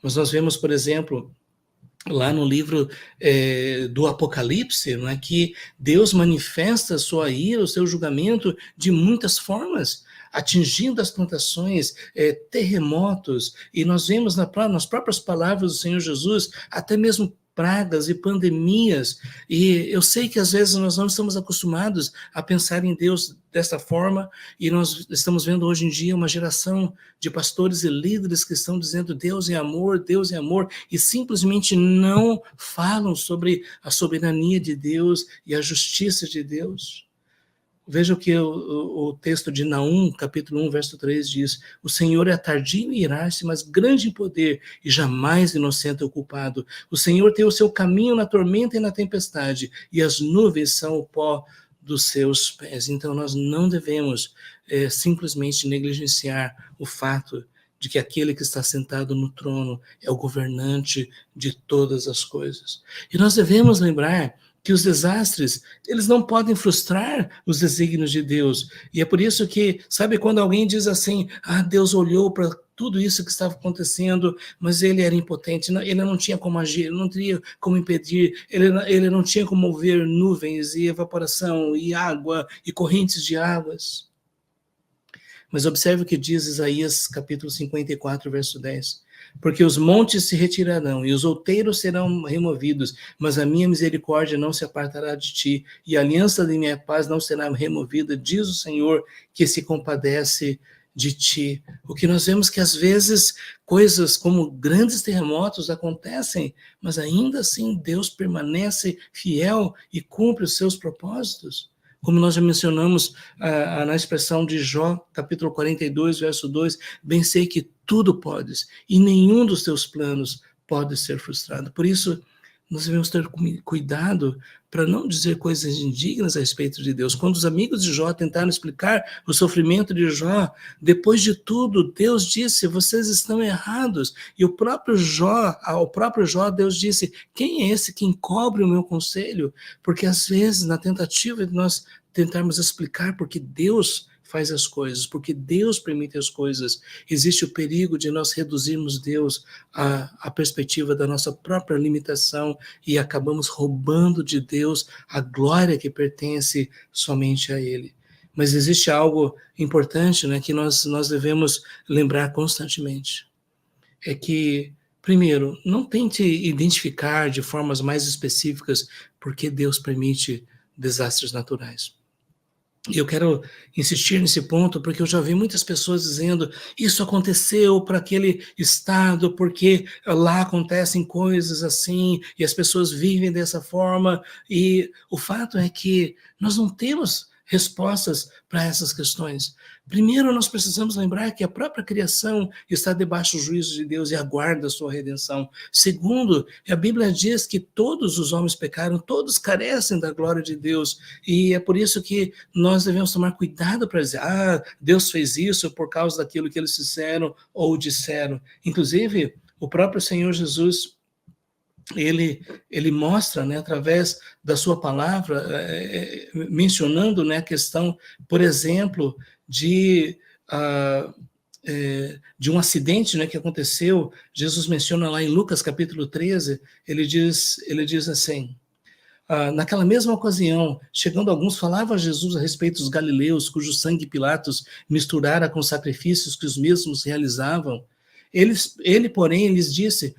Mas nós vemos, por exemplo, lá no livro do Apocalipse, não é, que Deus manifesta a sua ira, o seu julgamento de muitas formas, atingindo as plantações, terremotos, e nós vemos nas próprias palavras do Senhor Jesus, até mesmo pragas e pandemias, e eu sei que às vezes nós não estamos acostumados a pensar em Deus dessa forma, e nós estamos vendo hoje em dia uma geração de pastores e líderes que estão dizendo Deus é amor, e simplesmente não falam sobre a soberania de Deus e a justiça de Deus. Veja o que o texto de Naum, capítulo 1, verso 3 diz: o Senhor é tardio em irar-se, mas grande em poder, e jamais inocente é o culpado. O Senhor tem o seu caminho na tormenta e na tempestade, e as nuvens são o pó dos seus pés. Então nós não devemos simplesmente negligenciar o fato de que aquele que está sentado no trono é o governante de todas as coisas. E nós devemos lembrar que os desastres, eles não podem frustrar os desígnios de Deus. E é por isso que, sabe, quando alguém diz assim, Deus olhou para tudo isso que estava acontecendo, mas ele era impotente, ele não tinha como agir, ele não teria como impedir, ele não tinha como mover nuvens e evaporação e água e correntes de águas. Mas observe o que diz Isaías capítulo 54, verso 10. Porque os montes se retirarão e os outeiros serão removidos, mas a minha misericórdia não se apartará de ti, e a aliança de minha paz não será removida, diz o Senhor, que se compadece de ti. O que nós vemos que às vezes coisas como grandes terremotos acontecem, mas ainda assim Deus permanece fiel e cumpre os seus propósitos. Como nós já mencionamos na expressão de Jó, capítulo 42, verso 2, bem sei que tudo podes, e nenhum dos teus planos pode ser frustrado. Por isso, nós devemos ter cuidado para não dizer coisas indignas a respeito de Deus. Quando os amigos de Jó tentaram explicar o sofrimento de Jó, depois de tudo, Deus disse, vocês estão errados. E ao próprio Jó, Deus disse, quem é esse que encobre o meu conselho? Porque às vezes, na tentativa de nós tentarmos explicar porque Deus faz as coisas, porque Deus permite as coisas, existe o perigo de nós reduzirmos Deus à perspectiva da nossa própria limitação e acabamos roubando de Deus a glória que pertence somente a Ele. Mas existe algo importante, né, que nós devemos lembrar constantemente. É que, primeiro, não tente identificar de formas mais específicas por que Deus permite desastres naturais. E eu quero insistir nesse ponto porque eu já vi muitas pessoas dizendo isso aconteceu para aquele estado porque lá acontecem coisas assim e as pessoas vivem dessa forma, e o fato é que nós não temos respostas para essas questões. Primeiro, nós precisamos lembrar que a própria criação está debaixo do juízo de Deus e aguarda a sua redenção. Segundo, a Bíblia diz que todos os homens pecaram, todos carecem da glória de Deus, e é por isso que nós devemos tomar cuidado para dizer, Deus fez isso por causa daquilo que eles fizeram ou disseram. Inclusive, o próprio Senhor Jesus, ele mostra, né, através da sua palavra, mencionando, né, a questão, por exemplo, de um acidente, né, que aconteceu. Jesus menciona lá em Lucas capítulo 13, ele diz assim, naquela mesma ocasião, chegando alguns, falava a Jesus a respeito dos galileus, cujo sangue Pilatos misturara com sacrifícios que os mesmos realizavam. Ele, porém, lhes disse,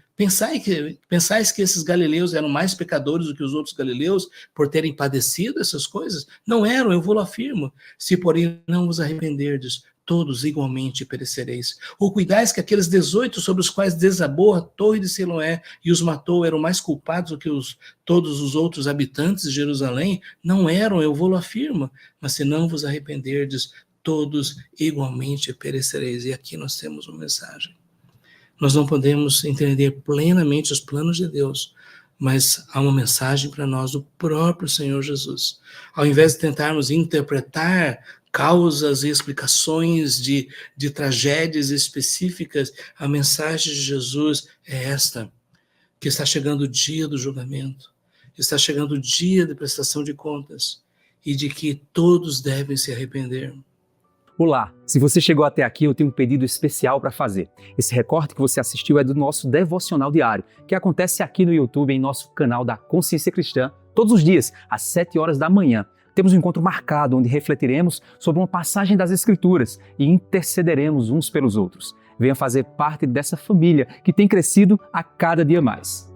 pensais que esses galileus eram mais pecadores do que os outros galileus por terem padecido essas coisas? Não eram, eu vou-lo afirmo. Se, porém, não vos arrependerdes, todos igualmente perecereis. Ou cuidais que aqueles 18 sobre os quais desabou a torre de Siloé e os matou eram mais culpados do que todos os outros habitantes de Jerusalém? Não eram, eu vou-lo afirmo. Mas se não vos arrependerdes, todos igualmente perecereis. E aqui nós temos uma mensagem. Nós não podemos entender plenamente os planos de Deus, mas há uma mensagem para nós do próprio Senhor Jesus. Ao invés de tentarmos interpretar causas e explicações de tragédias específicas, a mensagem de Jesus é esta, que está chegando o dia do julgamento, está chegando o dia de prestação de contas, e de que todos devem se arrepender. Olá! Se você chegou até aqui, eu tenho um pedido especial para fazer. Esse recorte que você assistiu é do nosso devocional diário, que acontece aqui no YouTube, em nosso canal da Consciência Cristã, todos os dias, às 7 horas da manhã. Temos um encontro marcado onde refletiremos sobre uma passagem das Escrituras e intercederemos uns pelos outros. Venha fazer parte dessa família que tem crescido a cada dia mais.